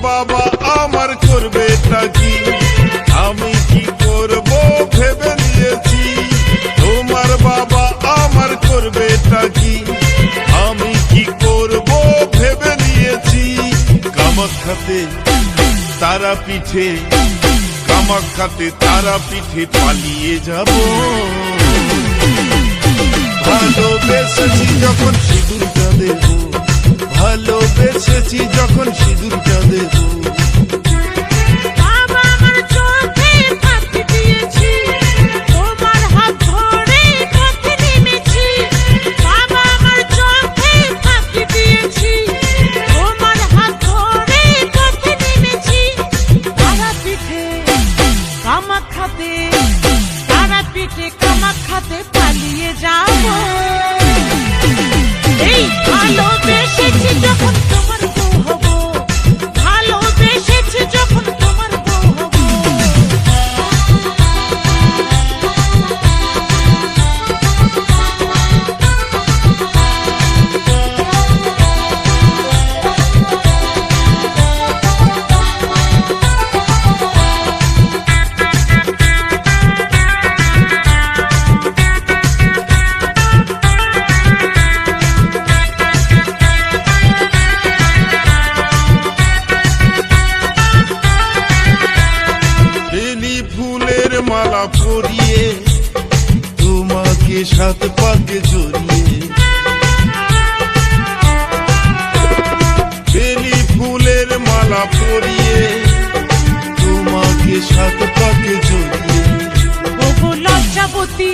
বাবা আমার করবেটা কি, আমি কি করব ভেবে নিয়েছি। তোমার বাবা আমার করবেটা কি, আমি কি করব ভেবে নিয়েছি। কামাখ্যাতে তারাপীঠে, কামাখ্যাতে তারাপীঠে পালিয়ে যাব। ভালোবেসেছি যখন সিঁদুরটা দেব, ভালোবেসেছি যখন সিঁদুরটা দেব। কামাখ্যাতে পালিয়ে যাব। এই ভালোবেসেছি যখন তোমার বউ হব, ভালোবেসেছি যখন তোমার বউ হব। মালা পরিয়ে তোমাকে সাত পাকে জড়িয়ে, বেলি ফুলের মালা পরিয়ে তোমাকে সাত পাকে জড়িয়ে। ওগো লজ্জাবতী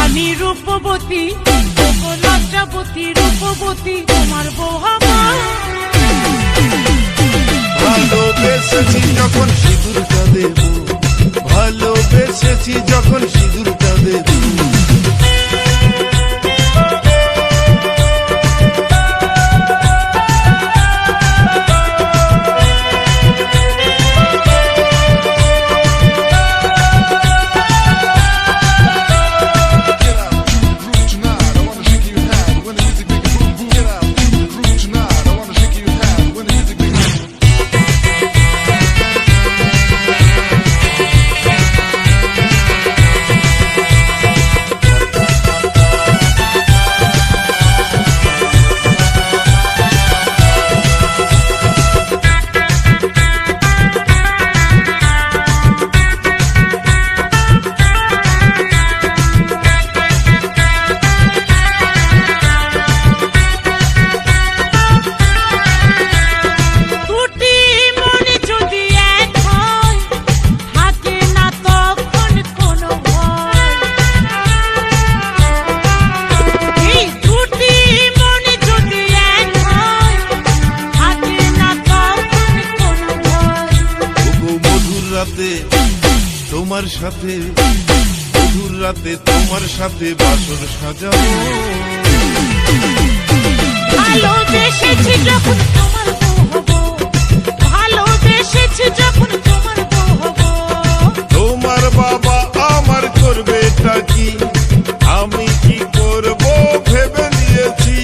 আমি রূপবতী, ওগো লজ্জাবতী রূপবতী তোমার বউ হব। ভালোবেসেছি যখন সিঁদুরটা দেব, ভালোবেসেছি যখন সিঁদুরটা দেব। তোমার সাথে মধুর রাতে তোমার সাথে বাসর সাজাবো। ভালোবেসেছি যখন তোমার বউ হব, ভালোবেসেছি যখন তোমার বউ হব। তোমার বাবা আমার করবেটা কি, আমি কি করব ভেবে নিয়েছি।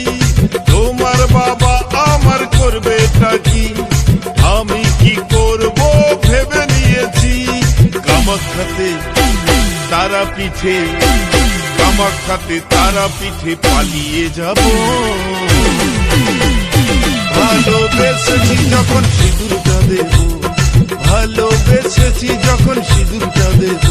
তোমার বাবা আমার করবেটা কি, আমি কি করব ভেবে নিয়েছি। কামাখ্যাতে তারাপীঠে, কামাখ্যাতে তারাপীঠে পালিয়ে যাব। ভালোবেসেছি যখন সিঁদুরটা দেব, ভালোবেসেছি যখন সিঁদুরটা দেব।